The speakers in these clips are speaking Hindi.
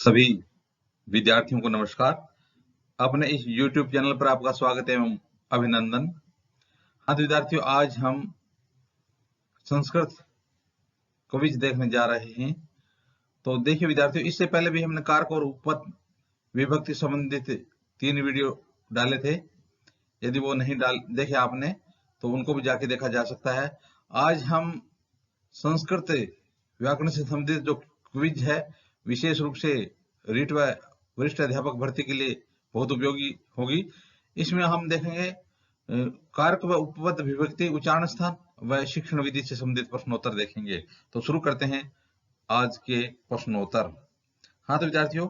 सभी विद्यार्थियों को नमस्कार। अपने इस YouTube चैनल पर आपका स्वागत एवं अभिनंदन। हाँ तो विद्यार्थियों, आज हम संस्कृत क्विज देखने जा रहे हैं। तो देखिए विद्यार्थियों, इससे पहले भी हमने कारक और उपपद विभक्ति संबंधित 3 वीडियो डाले थे। यदि वो नहीं देखे आपने तो उनको भी जाके देखा जा सकता है। आज हम संस्कृत व्याकरण से संबंधित जो क्विज है, विशेष रूप से रीट व वरिष्ठ अध्यापक भर्ती के लिए बहुत उपयोगी होगी। इसमें हम देखेंगे कारक व उपपद विभक्ति, उच्चारण स्थान व शिक्षण विधि से संबंधित प्रश्नोत्तर देखेंगे। तो शुरू करते हैं आज के प्रश्नोत्तर। हाँ तो विद्यार्थियों,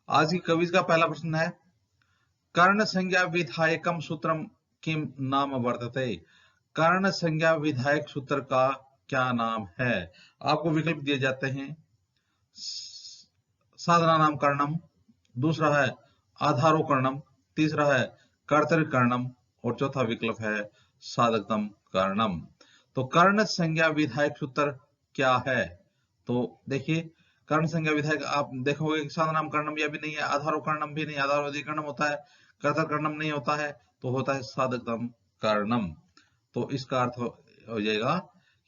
आज की क्विज का पहला प्रश्न है, कर्ण संज्ञा विधायकम सूत्रम किम नाम वर्तते। कर्ण संज्ञा विधायक सूत्र का क्या नाम है? आपको विकल्प दिए जाते हैं, साधना नाम कर्णम, दूसरा है आधारो कर्णम, तीसरा है कर्तरी कर्णम और चौथा विकल्प है साधकतम कर्णम। तो कर्ण संज्ञा विधायक सूत्र क्या है? तो देखिए, कर्ण संज्ञा विधायक आप देखोगे कि साधनाम कर्णम यह भी नहीं है, आधारो कर्णम भी नहीं, आधारो अधिकरणम होता है, कर्तर कर्णम नहीं होता है, तो होता है साधकतम कर्णम। तो इसका अर्थ हो जाएगा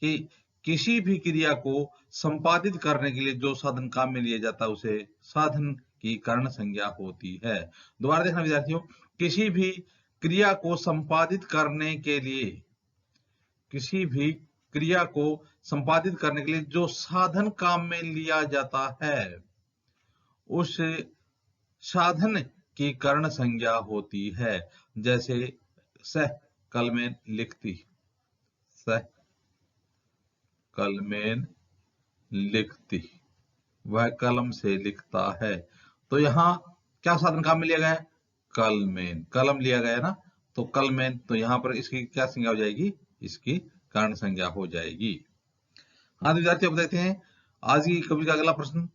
कि किसी भी क्रिया को संपादित करने के लिए जो साधन काम में लिया जाता है उसे साधन की कर्ण संज्ञा होती है। दोबारा देखना विद्यार्थियों, किसी भी क्रिया को संपादित करने के लिए, किसी भी क्रिया को संपादित करने के लिए जो साधन काम में लिया जाता है उस साधन की कर्ण संज्ञा होती है। जैसे सह कलमेन लिखती, सह कलमेन लिखती, वह कलम से लिखता है। तो यहाँ क्या साधन काम में लिया गया है? कलमेन, कलम लिया गया है ना, तो कलमेन। तो यहाँ पर इसकी क्या संज्ञा हो जाएगी? इसकी कर्ण संज्ञा हो जाएगी। हाँ विद्यार्थियों, अब देखते हैं आज की कविता का अगला प्रश्न।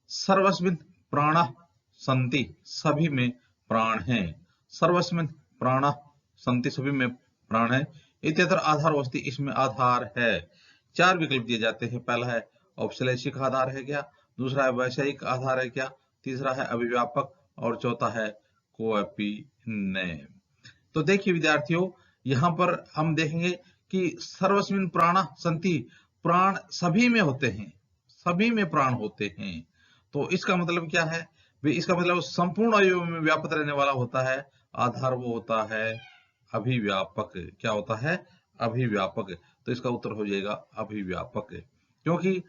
सर्वस्मिन् प्राणः सन्ति, सभी में प्राण हैं। सर्वस्मिन् प्राणः सन्ति, सभी में प्राण है। इत्यत्र आधारो अस्ति, इसमें आधार है। 4 विकल्प दिए जाते हैं। पहला है औपश्लेषिक आधार है क्या, दूसरा है वैषयिक आधार है क्या, तीसरा है अभिव्यापक और चौथा है कोएफिनेम। तो देखिए विद्यार्थियों, यहाँ पर हम देखेंगे कि सर्वस्मिन् प्राणः सन्ति, प्राण सभी में होते हैं, सभी में प्राण होते हैं। तो इसका मतलब क्या है? इसका मतलब संपूर्ण अवयव में व्याप्त रहने वाला होता है आधार, वो होता है अभिव्यापक। क्या होता है? अभिव्यापक। तो इसका उत्तर हो जाएगा अभिव्यापक, क्योंकि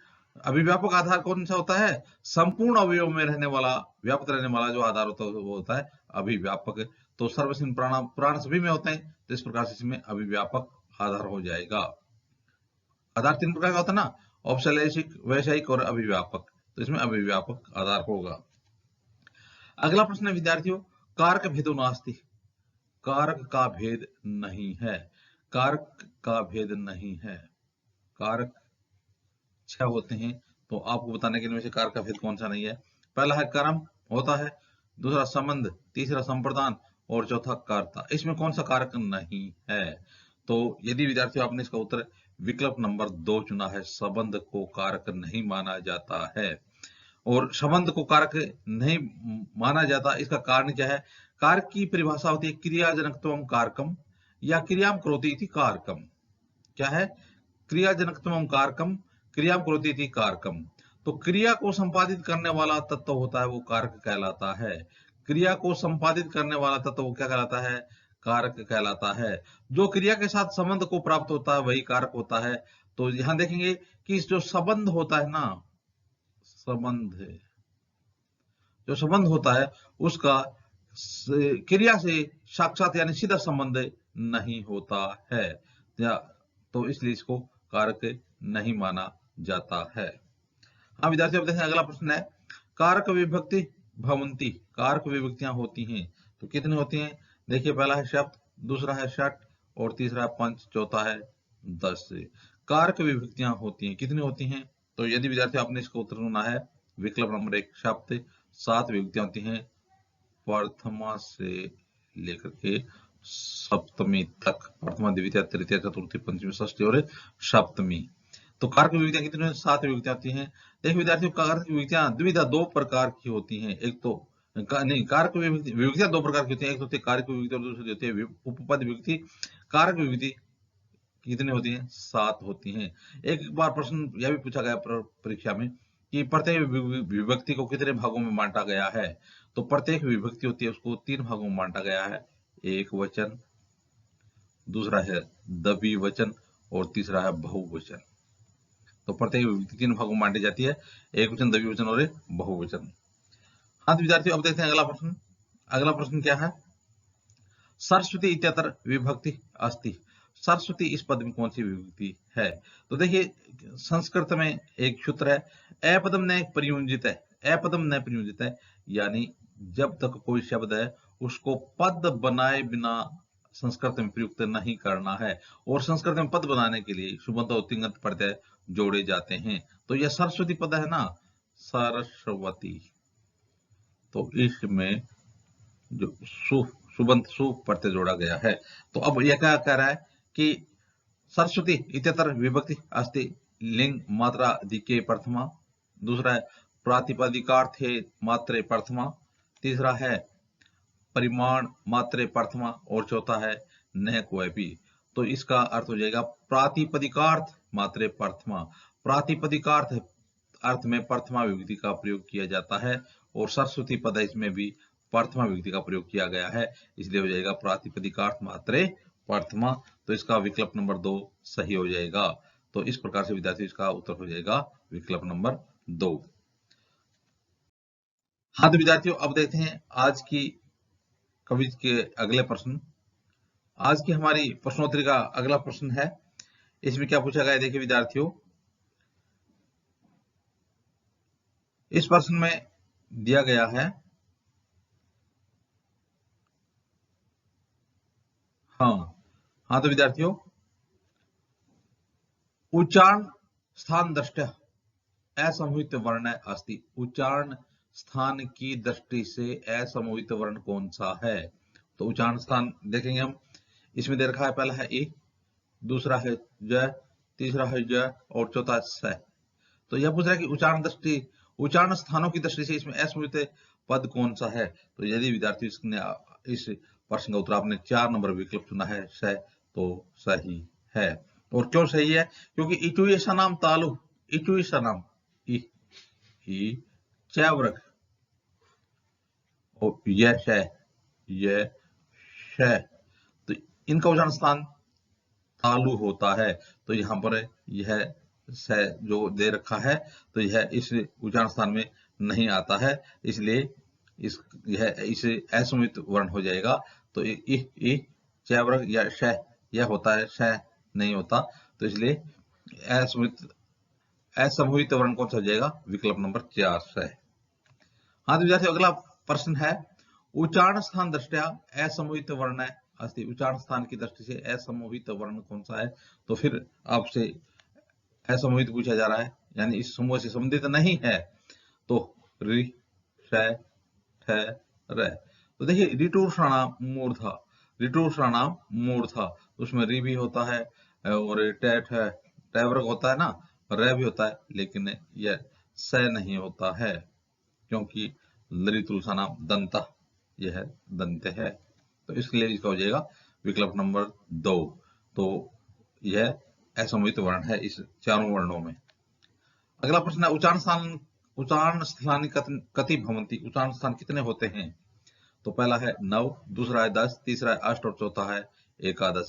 अभिव्यापक आधार कौन सा होता है? संपूर्ण अवयव में रहने वाला, व्याप्त रहने वाला जो आधार होता है वो होता है अभिव्यापक। तो सर्वस्मिन् प्राण, प्राण सभी में होते हैं, तो इस प्रकार से इसमें अभिव्यापक आधार हो जाएगा। आधार 3 प्रकार का होता है ना, औपश्लेषिक, वैषयिक और अभिव्यापक। तो इसमें अभिव्यापक आधार होगा। अगला प्रश्न है विद्यार्थियों, कारक भेदो नास्ति, कारक का भेद नहीं है। कारक का भेद नहीं है। कारक 6 होते हैं, तो आपको बताने के इनमें से कारक का भेद कौन सा नहीं है। पहला है कर्म होता है, दूसरा संबंध, तीसरा संप्रदान और चौथा कर्ता। इसमें कौन सा कारक नहीं है? तो यदि विद्यार्थियों आपने इसका उत्तर विकल्प नंबर 2 चुना है, संबंध को कारक नहीं माना जाता है। और संबंध को कारक नहीं माना जाता, इसका कारण क्या है? कारक की परिभाषा होती है क्रियाजनकत्वम कारकम या क्रियाम करोति इति कारकम। क्या है? क्रियाजनकत्वम कारकम, क्रियाम करोति इति कारकम। तो क्रिया को संपादित करने वाला तत्व होता है वो कारक कहलाता है। क्रिया को संपादित करने वाला तत्व वो क्या कहलाता है? कारक कहलाता है। जो क्रिया के साथ संबंध को प्राप्त होता है वही कारक होता है। तो यहां देखेंगे कि जो संबंध होता है ना, संबंध, जो संबंध होता है उसका क्रिया से साक्षात यानी सीधा संबंध नहीं होता है, तो इसलिए इसको कारक नहीं माना जाता है। हाँ विद्यार्थियों, अब देखें अगला प्रश्न है, कारक विभक्ति भवन्ति, कारक विभक्तियां होती हैं तो कितनी होती हैं? देखिए, पहला है शब्द, दूसरा है षट और तीसरा है पंच, चौथा है 10। कारक विभक्तियां होती हैं, कितनी होती हैं? तो यदि विद्यार्थी आपने इसका उत्तर चुना है विकल्प नंबर 1 शब्द, 7 विभक्तियां होती हैं प्रथमा से लेकर के सप्तमी तक, प्रथमा, द्वितीय, तृतीय, चतुर्थी, पंचमी, षष्ठी और सप्तमी। तो कारक विभक्तियां कितनी होती हैं? 7 विभक्तियां होती हैं। देखिए विद्यार्थियों, कारक विभक्तियां द्विविधा 2 प्रकार की होती हैं। एक तो नहीं, कारक विभक्तियां 2 प्रकार की होती हैं। एक तो होती है कारक विभक्ति और दूसरी होती है उपपद विभक्ति। कारक विभक्ति कितनी होती हैं? 7 होती हैं। एक बार प्रश्न यह भी पूछा गया परीक्षा में कि प्रत्येक विभक्ति को कितने भागों में बांटा गया है? तो प्रत्येक विभक्ति होती है उसको 3 भागों में बांटा गया है। एक वचन, दूसरा है द्विवचन और तीसरा है बहुवचन। तो प्रत्येक विभक्ति 3 भागों में बांटी जाती है, एक वचन, द्विवचन और एक बहुवचन। हाँ तो विद्यार्थियों, अब देखते हैं अगला प्रश्न। अगला प्रश्न क्या है? सरस्वती इत्यत्र विभक्ति अस्ति। सरस्वती इस पद में कौन सी विभक्ति है? तो देखिए संस्कृत में एक सूत्र है, अपदम न प्रयुंजित है। अपदम न प्रयुंजित है यानी जब तक कोई शब्द है उसको पद बनाए बिना संस्कृत में प्रयुक्त नहीं करना है। और संस्कृत में पद बनाने के लिए सुबंत और तिंगंत प्रत्यय जोड़े जाते हैं। तो यह सरस्वती पद है ना, सरस्वती, तो इसमें जो सुबंत सु प्रत्यय जोड़ा गया है। तो अब यह क्या कह रहा है कि सरस्वती इत्यत्र विभक्ति अस्ति लिंग मात्रा दिके प्रथमा। दूसरा है प्रातिपदिकार्थे मात्रे प्रथमा। तीसरा है परिमाण मात्रे प्रथमा और चौथा है न क्वपि। तो इसका अर्थ हो जाएगा प्रातिपदिकार्थ मात्रे प्रथमा। प्रातिपदिकार्थ अर्थ में प्रथमा विभक्ति का प्रयोग किया जाता है और सरस्वती पद इसमें भी प्रथमा विभक्ति का प्रयोग किया गया है, इसलिए हो जाएगा प्रातिपदिकार्थ मात्रे प्रथमा। तो इसका विकल्प नंबर 2 सही हो जाएगा। तो इस प्रकार से विद्यार्थी इसका उत्तर हो जाएगा विकल्प नंबर 2। हाँ तो विद्यार्थियों, अब देखते हैं आज की क्विज के अगले प्रश्न। आज की हमारी प्रश्नोत्तरी का अगला प्रश्न है, इसमें क्या पूछा गया है? देखिए विद्यार्थियों, इस प्रश्न में दिया गया है, हाँ तो विद्यार्थियों, उच्चारण स्थान दृष्टया असमूहित वर्ण अस्ति। उच्चारण स्थान की दृष्टि से असमूहित वर्ण कौन सा है? तो उच्चारण स्थान देखेंगे हम, इसमें दे रखा है, पहला है ए, दूसरा है ज, तीसरा है ज और चौथा स। तो यह पूछ रहा है कि उच्चारण स्थानों की दृष्टि से इसमें असमूहित पद कौन सा है? तो यदि विद्यार्थी इसने इस प्रश्न का उत्तर आपने 4 नंबर विकल्प चुना है स, तो सही है। और क्यों सही है? क्योंकि इटु ऐसा नाम तालु, इटु ऐसा नाम चैवर्ग और यह तो इनका उच्चारण स्थान तालु होता है। तो यहाँ पर यह स जो दे रखा है तो यह इस उच्चारण स्थान में नहीं आता है, इसलिए यह इसे असमूहित वर्ण हो जाएगा। तो चैवर्ग या श यह होता है, श नहीं होता, तो इसलिए असमूहित वर्ण कौन सा हो जाएगा? विकल्प नंबर 4 स। हाँ तो विद्यार्थी, अगला प्रश्न है, उच्चारण स्थान दृष्टया असमूहित वर्ण अस्ति। उच्चारण स्थान की दृष्टि से असमूहित वर्ण कौन सा है? तो फिर आपसे असमूहित पूछा जा रहा है, यानी इस समूह से संबंधित नहीं है। तो रि, श, ठ, र। तो देखिए ऋटुषणाम मूर्धा, उसमें रि भी होता है और टैवर्ग होता है ना, र भी होता है, लेकिन यह स नहीं होता है क्योंकि लरितुषणाम दंत, यह दंत है। तो इसलिए इसका हो जाएगा विकल्प नंबर 2। तो यह असमूहित वर्ण है इस चारों वर्णों में। अगला प्रश्न है, उच्चारण स्थान कति भवन्ति। उच्चारण स्थान कितने होते हैं? तो पहला है 9, दूसरा है 10, तीसरा है 8 और चौथा है 11।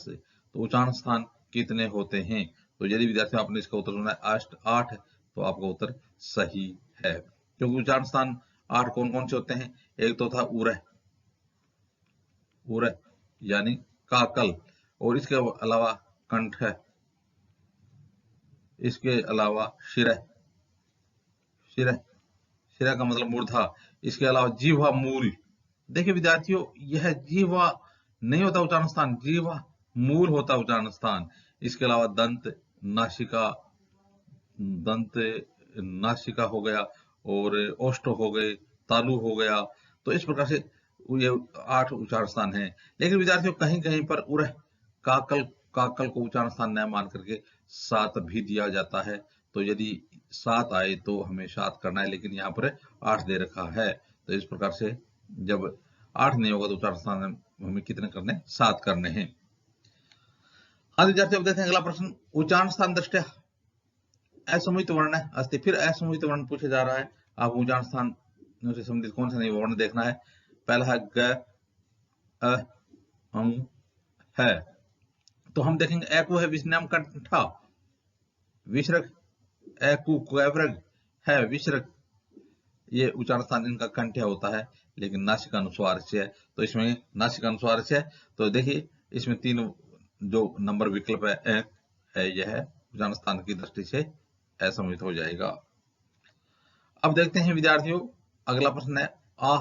तो उच्चारण स्थान कितने होते हैं? तो यदि विद्यार्थियों आपने इसका उत्तर सुना है 8, तो आपका उत्तर सही है, क्योंकि उच्चारण स्थान 8 कौन कौन से होते हैं? एक तो था उरह यानी काकल, और इसके अलावा कंठ है, इसके अलावा शिरह का मतलब मूर्धा, इसके अलावा जीवा मूल। देखिए विद्यार्थियों, यह जीवा नहीं होता उच्चारण स्थान, जीवा मूल होता उच्चारण स्थान। इसके अलावा दंत नासिका हो गया और ओष्ठ हो गए, तालु हो गया। तो इस प्रकार से ये 8 उच्चारण स्थान हैं। लेकिन विद्यार्थियों, कहीं कहीं पर उरह, काकल को उच्चारण स्थान न मान करके 7 भी दिया जाता है। तो यदि 7 आए तो हमें 7 करना है, लेकिन यहाँ पर 8 दे रखा है। तो इस प्रकार से जब 8 नहीं होगा तो उच्चारण स्थान हमें कितने करने, 7 करने हैं। हाँ विद्यार्थी, अब देखते हैं अगला प्रश्न। उच्चारण स्थान दृष्टया असमूहित वर्ण अस्ति। फिर असमूहित वर्ण पूछा जा रहा है। आप उच्चारण स्थान से संबंधित कौन सा नहीं वर्ण देखना है। पहला है ग, अ, अंग, है। तो हम देखेंगे एकु है विस्नाम कंठा, विसर्ग, एकु क्वैव्रग है विसर्ग, ये उच्चारण स्थान इनका कंठ्य होता है, लेकिन नासिका अनुस्वार से है। तो इसमें नासिका अनुस्वार से है। तो देखिए इसमें 3 जो नंबर विकल्प है यह उच्चारण स्थान की दृष्टि से असमूहित हो जाएगा। अब देखते हैं विद्यार्थियों, अगला प्रश्न है आ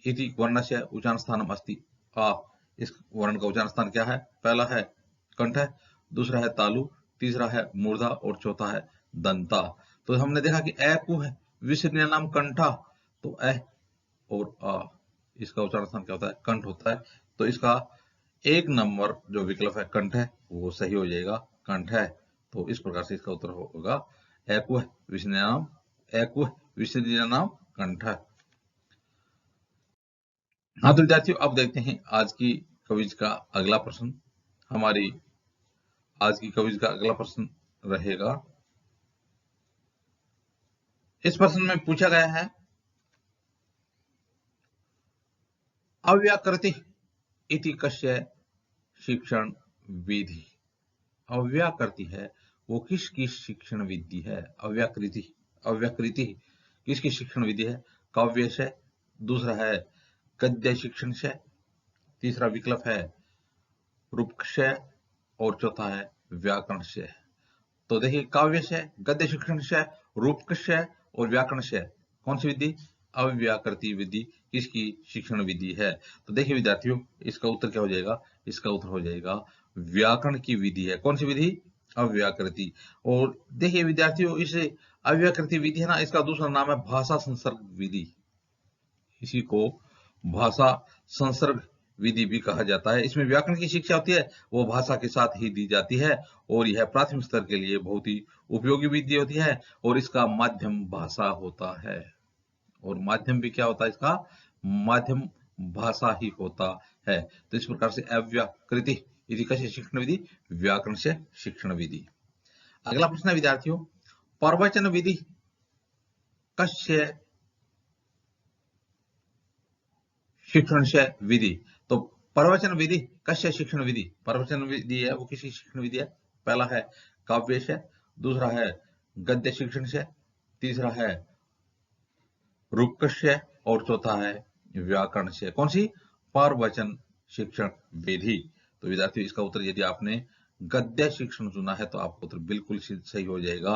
इति वर्णस्य उच्चारण स्थानम अस्ति। आ, इस वर्ण का उच्चारण स्थान क्या है। पहला है कंठ, दूसरा है तालु, तीसरा है मूर्धा और चौथा है दंता। तो हमने देखा कि ए कु है विसर्ग नाम कंठा, तो ए और आ इसका उच्चारण स्थान क्या होता है, कंठ होता है। तो इसका 1 नंबर जो विकल्प है कंठ है वो सही हो जाएगा, कंठ है। तो इस प्रकार से इसका उत्तर होगा एकु विसर्जनाम, एकु विसर्जनाम कंठ। हाँ तो विद्यार्थियों, अब देखते हैं आज की क्विज का अगला प्रश्न। हमारी आज की क्विज का अगला प्रश्न रहेगा, इस प्रश्न में पूछा गया है अव्याकृति इति कस्य शिक्षण विधि। अव्याकृति है वो किसकी शिक्षण विधि है। अव्याकृति, अव्याकृति किसकी शिक्षण विधि है। काव्य से, दूसरा है गद्य शिक्षण से, तीसरा विकल्प है रूपक से और चौथा है व्याकरण से। तो देखिए काव्य से, गद्य शिक्षण से, रूपक से और व्याकरण से कौन सी विधि, अव्याकृति विधि किसकी शिक्षण विधि है। तो देखिए विद्यार्थियों, इसका उत्तर क्या हो जाएगा, इसका उत्तर हो जाएगा व्याकरण की विधि है। कौन सी विधि, अव्याकृति। और देखिए विद्यार्थियों, इस अव्याकृति विधि है ना, इसका दूसरा नाम है भाषा संसर्ग विधि। इसी को भाषा संसर्ग विधि भी कहा जाता है। इसमें व्याकरण की शिक्षा होती है, वो भाषा के साथ ही दी जाती है और यह प्राथमिक स्तर के लिए बहुत ही उपयोगी विधि होती है और इसका माध्यम भाषा होता है। और माध्यम भी क्या होता है इसका, माध्यम भाषा ही होता है। तो इस प्रकार से अव्याकृति यदि कैसे शिक्षण विधि, व्याकरण से शिक्षण विधि। अगला प्रश्न है विद्यार्थियों, प्रवचन विधि कस्य शिक्षण से विधि। तो प्रवचन विधि कस्य शिक्षण विधि, प्रवचन विधि है वो किसी शिक्षण विधि है। पहला है काव्य से, दूसरा है गद्य शिक्षण से, तीसरा है रूपक से और चौथा है व्याकरण से। कौन सी, प्रवचन शिक्षण विधि। तो विद्यार्थियों, इसका उत्तर यदि आपने गद्य शिक्षण चुना है तो आपका उत्तर बिल्कुल सही हो जाएगा,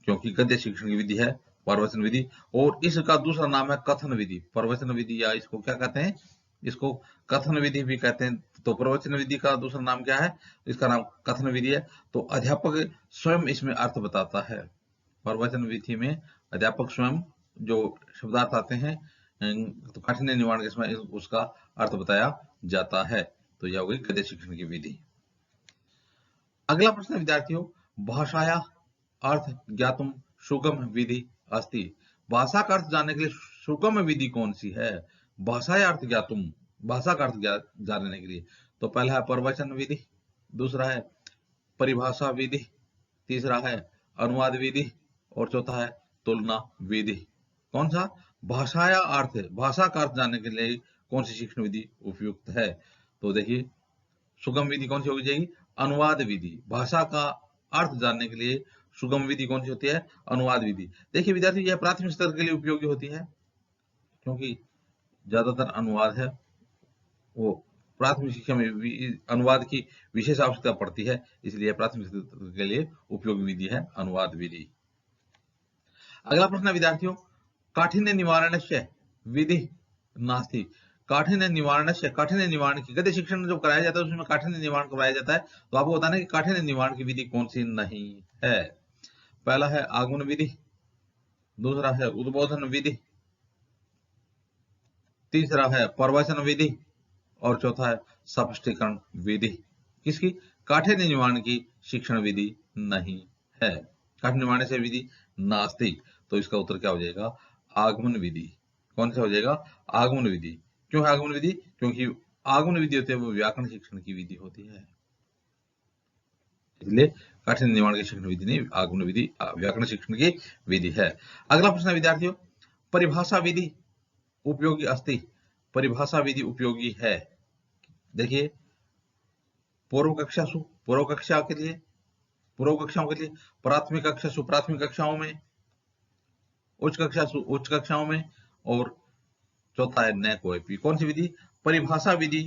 क्योंकि गद्य शिक्षण की विधि है प्रवचन विधि। और इसका दूसरा नाम है कथन विधि। प्रवचन विधि या इसको क्या कहते हैं, इसको कथन विधि भी कहते हैं। तो प्रवचन विधि का दूसरा नाम क्या है, इसका नाम कथन विधि है। तो अध्यापक स्वयं इसमें अर्थ बताता है। प्रवचन विधि में अध्यापक स्वयं जो शब्दार्थ आते हैं तो काठिन्य निवारण के समय उसका अर्थ बताया जाता है। तो यह हो गई गद्य शिक्षण की विधि। अगला प्रश्न विद्यार्थियों, भाषाया अर्थ ज्ञातुम सुगम विधि अस्ति। भाषा का अर्थ जानने के लिए सुगम विधि कौन सी है। भाषाया अर्थ ज्ञातुम, भाषा का अर्थ जानने के लिए तो पहला है प्रवचन विधि, दूसरा है परिभाषा विधि, तीसरा है अनुवाद विधि और चौथा है तुलना विधि। कौन सा, भाषाया अर्थ, भाषा का अर्थ जानने के लिए कौन सी शिक्षण विधि उपयुक्त है। तो देखिए सुगम विधि कौन सी हो जाएगी, अनुवाद विधि। भाषा का अर्थ जानने के लिए सुगम विधि कौन सी होती है, अनुवाद विधि। देखिए विद्यार्थी, यह प्राथमिक स्तर के लिए उपयोगी होती है, क्योंकि ज्यादातर अनुवाद है वो प्राथमिक शिक्षा में अनुवाद की विशेष आवश्यकता पड़ती है, इसलिए प्राथमिक स्तर के लिए उपयोगी विधि है अनुवाद विधि। अगला प्रश्न है विद्यार्थियों, काठिन्य निवारण से विधि नास्ति। काठिन्य निवारण से, काठिन्य निवारण की गद्य शिक्षण जो कराया जाता है उसमें काठिन्य निवारण कराया जाता है। तो आपको बताना है कि काठिन्य निवारण की विधि कौन सी नहीं है। पहला है आगमन विधि, दूसरा है उद्बोधन विधि, तीसरा है प्रवचन विधि और चौथा है स्पष्टीकरण विधि। किसकी, काठे निर्माण की शिक्षण विधि नहीं है। काठे निर्माण से विधि नास्ति। तो इसका उत्तर क्या हो जाएगा? आगमन विधि। कौन सा हो जाएगा? आगमन विधि। क्यों है आगमन विधि? क्योंकि आगमन विधि होती है वो व्याकरण शिक्षण की विधि होती है, इसलिए काठिन्य निर्माण की शिक्षण विधि नहीं, आगमन विधि व्याकरण शिक्षण की विधि है। अगला प्रश्न है विद्यार्थियों, परिभाषा विधि उपयोगी अस्ति। परिभाषा विधि उपयोगी है। देखिए, पूर्व कक्षाओं के लिए, प्राथमिक कक्षा प्राथमिक कक्षाओं में, उच्च कक्षाओं में, और चौथा है न कोई। कौन सी विधि? परिभाषा विधि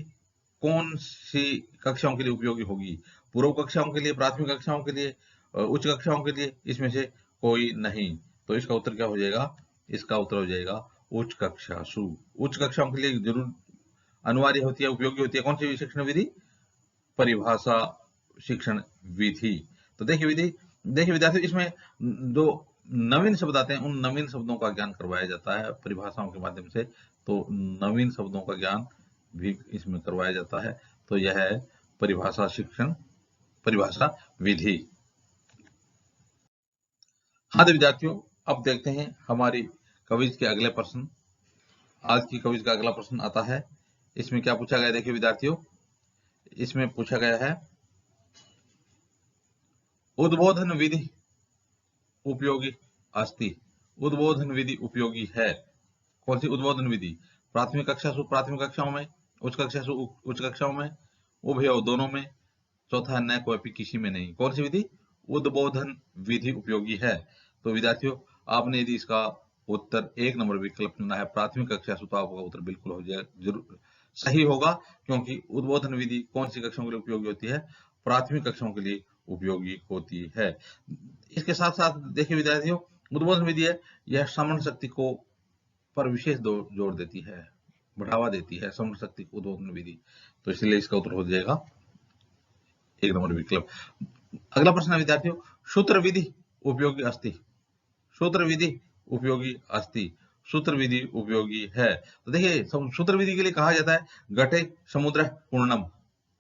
कौन सी कक्षाओं के लिए उपयोगी होगी? पूर्व कक्षाओं के लिए, प्राथमिक कक्षाओं के लिए, उच्च कक्षाओं के लिए, इसमें से कोई नहीं। तो इसका उत्तर क्या हो जाएगा? इसका उत्तर हो जाएगा उच्च कक्षासु। उच्च कक्षाओं के लिए जरूर अनिवार्य होती है, उपयोगी होती है कौन सी शिक्षण विधि? परिभाषा शिक्षण विधि। तो देखिए विद्यार्थी, इसमें जो नवीन शब्द आते हैं उन नवीन शब्दों का ज्ञान करवाया जाता है परिभाषाओं के माध्यम से। तो नवीन शब्दों का ज्ञान भी इसमें करवाया जाता है। तो यह है परिभाषा परिभाषा विधि। हाँ तो विद्यार्थियों, अब देखते हैं हमारी क्विज के अगले प्रश्न। आज की क्विज का अगला प्रश्न आता है, इसमें क्या पूछा गया? देखिए विद्यार्थियों, इसमें पूछा गया है उद्बोधन विधि उपयोगी अस्ति। उद्बोधन विधि उपयोगी है। कौन सी उद्बोधन विधि? प्राथमिक कक्षाओं में, उच्च कक्षाओं में, उभय दोनों में, चौथा न कोई किसी में नहीं। कौन सी विधि? उद्बोधन विधि उपयोगी है। तो विद्यार्थियों, आपने यदि इसका उत्तर 1 नंबर विकल्प चुना है प्राथमिक कक्षा, तो आपका उत्तर बिल्कुल हो जाएगा, जरूर सही होगा, क्योंकि उद्बोधन विधि कौन सी कक्षाओं के लिए उपयोगी होती है? प्राथमिक कक्षाओं के लिए उपयोगी होती है। इसके साथ साथ देखिए विद्यार्थियों, उद्बोधन विधि है यह श्रवण शक्ति को पर विशेष जोर देती है, बढ़ावा देती है श्रवण शक्ति उद्बोधन विधि। तो इसलिए इसका उत्तर हो जाएगा 1 नंबर विकल्प। अगला प्रश्न है विद्यार्थियों, सूत्र विधि उपयोगी अस्ति। सूत्र विधि उपयोगी अस्ति। सूत्र विधि उपयोगी है। तो देखिए, सूत्र विधि के लिए कहा जाता है घटे समुद्र पूर्णम।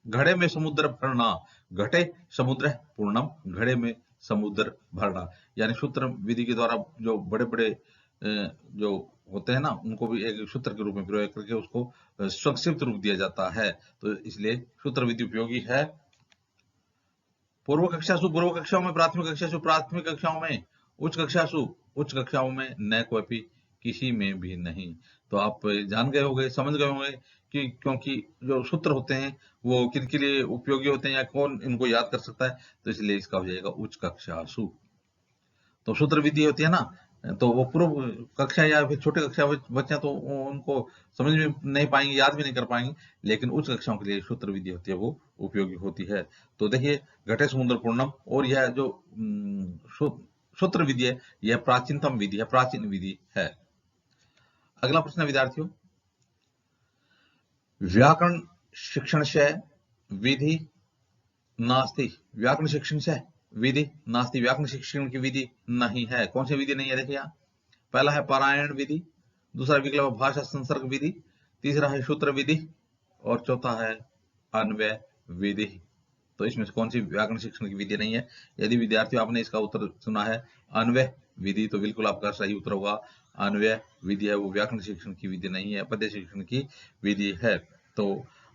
घड़े में समुद्र भरना, घटे समुद्र पूर्णम, घड़े में समुद्र भरना। यानी सूत्र विधि के द्वारा जो बड़े बड़े जो होते हैं ना, उनको भी एक सूत्र के रूप में प्रयोग करके उसको संक्षिप्त रूप दिया जाता है। तो इसलिए सूत्र विधि उपयोगी है। पूर्व कक्षाओं में, प्राथमिक कक्षाओं में, उच्च कक्षाओं में न कोई किसी में भी नहीं। तो आप जान गए होंगे, समझ गए होंगे कि क्योंकि जो सूत्र होते हैं वो किनके लिए उपयोगी होते हैं या कौन इनको याद कर सकता है। तो इसलिए इसका हो जाएगा उच्च कक्षासु। तो सूत्र विधि होती है ना, तो वो पूर्व कक्षा या फिर छोटे कक्षा बच्चे तो उनको समझ में नहीं पाएंगे, याद भी नहीं कर पाएंगे, लेकिन उच्च कक्षाओं के लिए सूत्र विधि होती है वो उपयोगी होती है। तो देखिए, घटे समुद्र पूर्णम, और यह जो सूत्र विधि है यह प्राचीनतम विधि है, प्राचीन विधि है। अगला प्रश्न है विद्यार्थियों, व्याकरण शिक्षण से विधि नास्ति। व्याकरण शिक्षण से विधि नास्ति। व्याकरण शिक्षण की विधि नहीं है। कौन सी विधि नहीं है? देखिए, पहला है पारायण विधि, दूसरा विकल्प भाषा संसर्ग विधि, तीसरा है सूत्र विधि, और चौथा है अन्वय विधि। तो इसमें से कौन सी व्याकरण शिक्षण की विधि नहीं है? यदि विद्यार्थियों आपने इसका उत्तर सुना है अन्वय विधि, तो बिल्कुल आपका सही उत्तर होगा। अन्वय विधि है वो व्याकरण शिक्षण की विधि नहीं है, पद्य शिक्षण की विधि है। तो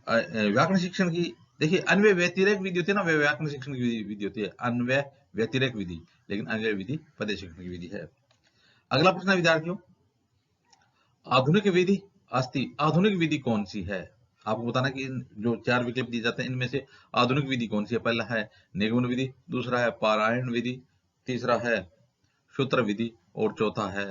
व्याकरण शिक्षण की देखिए, अन्वय व्यतिरेक विधि होती है ना, वे व्याकरण शिक्षण की विधि होती है अन्वय व्यतिरेक विधि, लेकिन अन्वय विधि पद्य शिक्षण की विधि है। अगला प्रश्न है विद्यार्थियों, आधुनिक विधि अस्ति। आधुनिक विधि कौन सी है? आपको बताना कि जो 4 विकल्प दिए जाते हैं इनमें से आधुनिक विधि कौन सी है? पहला है निगमन विधि, दूसरा है पारायण विधि, तीसरा है सूत्र विधि, और चौथा है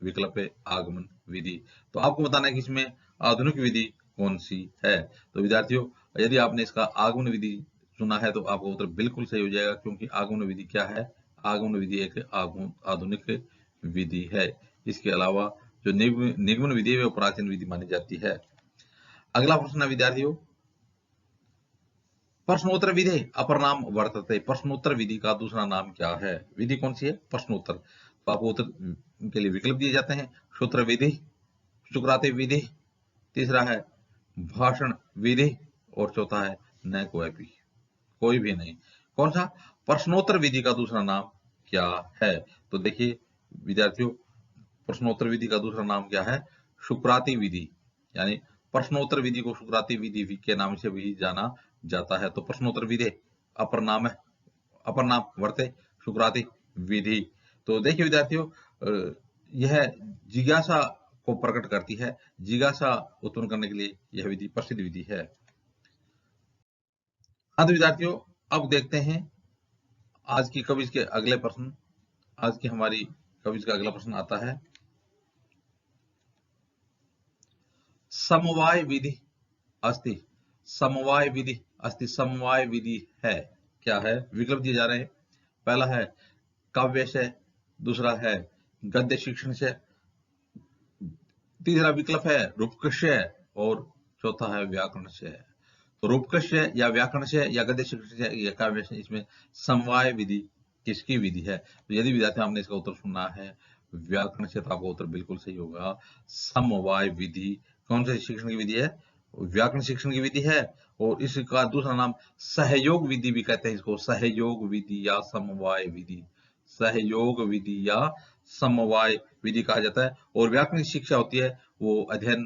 विकल्प आगमन विधि। तो आपको बताना है कि इसमें आधुनिक विधि कौन सी है। तो विद्यार्थियों, यदि आपने इसका आगमन विधि सुना है तो आपका उत्तर बिल्कुल सही हो जाएगा, क्योंकि आगमन विधि क्या है? आगमन विधि एक आधुनिक विधि है। इसके अलावा जो निगमन विधि है वो प्राचीन विधि मानी जाती है। अगला प्रश्न है विद्यार्थियों, प्रश्नोत्तर विधि अपर नाम वर्तते। प्रश्नोत्तर विधि का दूसरा नाम क्या है? विधि कौन सी है? प्रश्नोत्तर। तो आपको उत्तर के लिए विकल्प दिए जाते हैं, सूत्र विधि, सुकराती विधि, तीसरा है भाषण विधि, और चौथा है न कोई। कोई भी नहीं। कौन सा? प्रश्नोत्तर विधि का दूसरा नाम क्या है? तो देखिए विद्यार्थियों, प्रश्नोत्तर विधि का दूसरा नाम क्या है? सुकराती विधि। यानी प्रश्नोत्तर विधि को सुकराती विधि के नाम से भी जाना जाता है। तो प्रश्नोत्तर विधि अपर नाम है, अपर नाम वर्ते सुकराती विधि। तो देखिए विद्यार्थियों, यह जिज्ञासा को प्रकट करती है, जिज्ञासा उत्पन्न करने के लिए यह विधि प्रसिद्ध विधि है। हाँ तो विद्यार्थियों, अब देखते हैं आज की क्विज के अगले प्रश्न। आज की हमारी क्विज का अगला प्रश्न आता है, समवाय विधि अस्ति। समवाय विधि अस्ति, समवाय विधि है, क्या है? विकल्प दिए जा रहे हैं। पहला है काव्यशय, दूसरा है गद्य शिक्षण से, तीसरा विकल्प है रूपकशय और चौथा है व्याकरणशय। तो रूपकशय या व्याकरणशय या गद्य शिक्षण या काव्यशय, इसमें समवाय विधि किसकी विधि है? तो यदि विद्यार्थी आपने इसका उत्तर सुना है व्याकरणशय, तो आपका उत्तर बिल्कुल सही होगा। समवाय विधि कौन से शिक्षण की विधि है? व्याकरण शिक्षण की विधि है। और इसका दूसरा नाम सहयोग विधि भी कहते हैं इसको, सहयोग विधि या समवाय विधि, सहयोग विधि या समवाय विधि कहा जाता है। और व्याकरण की शिक्षा होती है वो अध्ययन,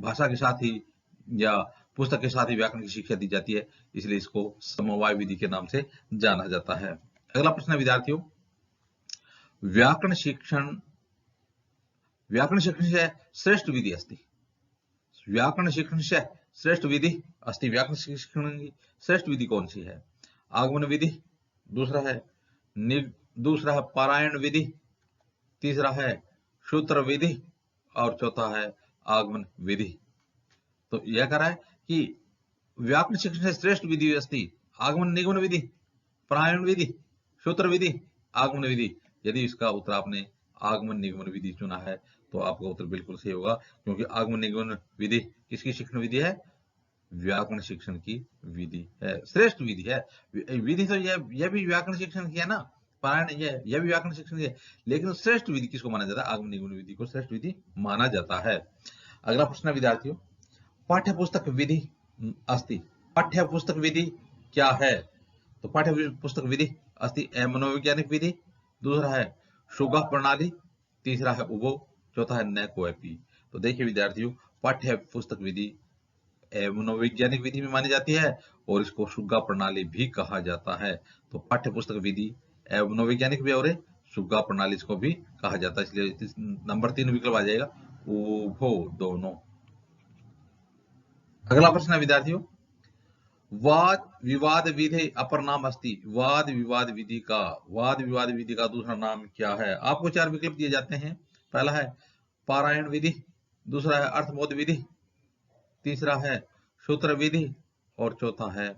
भाषा के साथ ही या पुस्तक के साथ ही व्याकरण की शिक्षा दी जाती है, इसलिए इसको समवाय विधि के नाम से जाना जाता है। अगला प्रश्न है विद्यार्थियों, व्याकरण शिक्षण से श्रेष्ठ विधि अस्ति। व्याकरण शिक्षण से श्रेष्ठ विधि अस्ति, व्याकरण शिक्षण की श्रेष्ठ विधि कौन सी है? आगमन विधि, दूसरा है पारायण विधि, तीसरा है सूत्र विधि और चौथा है आगमन विधि। तो यह कह रहा है कि व्याकरण शिक्षण से श्रेष्ठ विधि अस्ति आगमन निगमन विधि, पारायण विधि, सूत्र विधि, आगमन विधि। यदि इसका उत्तर आपने आगमन निगमन विधि चुना है तो आपका उत्तर बिल्कुल सही होगा, क्योंकि आगमन निगमन विधि किसकी शिक्षण विधि है? व्याकरण शिक्षण की विधि है, श्रेष्ठ विधि है। विधि तो यह भी व्याकरण शिक्षण की है ना, पारायण यह भी व्याकरण शिक्षण की है, लेकिन श्रेष्ठ विधि किसको माना जाता है? आगमन निगमन विधि को श्रेष्ठ विधि माना जाता है। अगला प्रश्न है विद्यार्थियों, पाठ्य पुस्तक विधि अस्ति। पाठ्य पुस्तक विधि क्या है? तो पाठ्य पुस्तक विधि अस्ति मनोवैज्ञानिक विधि, दूसरा है शुगा प्रणाली, तीसरा है उबो, चौथा है नैकोएपी। तो देखिए विद्यार्थियों, पाठ्य पुस्तक विधि मनोवैज्ञानिक विधि में मानी जाती है और इसको शुगा प्रणाली भी कहा जाता है। तो पाठ्य पुस्तक विधि मनोवैज्ञानिक भी और शुगा प्रणाली इसको भी कहा जाता है, इसलिए नंबर 3 विकल्प आ जाएगा, उभो दोनों। अगला प्रश्न है विद्यार्थियों, वाद विवाद विधि अपर नाम अस्ति। वाद विवाद विधि का दूसरा नाम क्या है? आपको 4 विकल्प दिए जाते हैं। पहला है पारायण विधि, दूसरा है अर्थबोध विधि, तीसरा है सूत्र विधि और चौथा है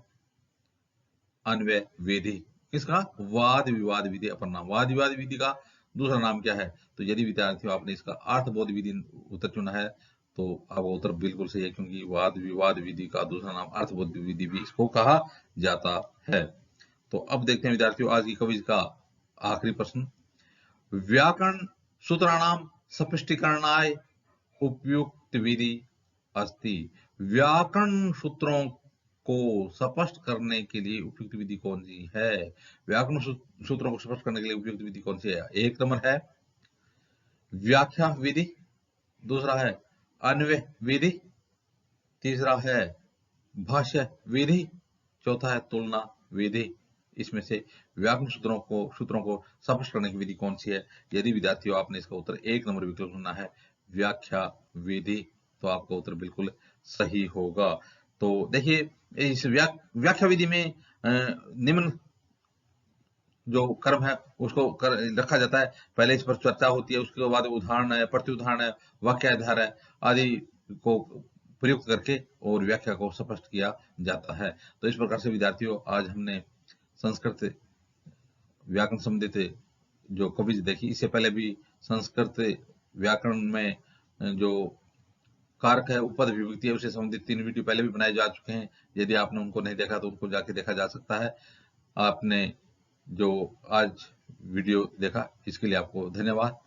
अन्वय विधि। किसका? वाद विवाद विधि अपर नाम। वाद विवाद विधि का दूसरा नाम क्या है? तो यदि विद्यार्थियों आपने इसका अर्थबोध विधि उत्तर चुना है तो आपका उत्तर बिल्कुल सही है, क्योंकि वाद विवाद विधि का दूसरा नाम अर्थबोध विधि भी इसको कहा जाता है। तो अब देखते हैं विद्यार्थियों आज की क्विज का आखिरी प्रश्न, व्याकरण सूत्राणाम स्पष्टीकरणाय उपयुक्त विधि अस्ति। व्याकरण सूत्रों को स्पष्ट करने के लिए उपयुक्त विधि कौन सी है? व्याकरण सूत्रों को स्पष्ट करने के लिए उपयुक्त विधि कौन सी है? एक नंबर है व्याख्या विधि, दूसरा है अन्वय विधि, तीसरा है भाष्य विधि, चौथा है तुलना विधि। इसमें से व्याकरण सूत्रों को स्पष्ट करने की विधि कौन सी है? यदि विद्यार्थियों आपने इसका उत्तर 1 नंबर विकल्प चुना है व्याख्या विधि, तो आपका उत्तर बिल्कुल सही होगा। तो देखिए इस व्याख्या विधि में निम्न जो कर्म है उसको रखा जाता है, पहले इस पर चर्चा होती है, उसके बाद उदाहरण है, प्रत्युदाहरण है, वाक्याधार है आदि को प्रयुक्त करके और व्याख्या को स्पष्ट किया जाता है। तो इस प्रकार से विद्यार्थियों आज हमने संस्कृत व्याकरण संबंधित जो क्विज देखी, इससे पहले भी संस्कृत व्याकरण में जो कारक है, उपपद, विभक्ति है, उससे संबंधित 3 वीडियो पहले भी बनाए जा चुके हैं। यदि आपने उनको नहीं देखा तो उनको जाके देखा जा सकता है। आपने जो आज वीडियो देखा इसके लिए आपको धन्यवाद।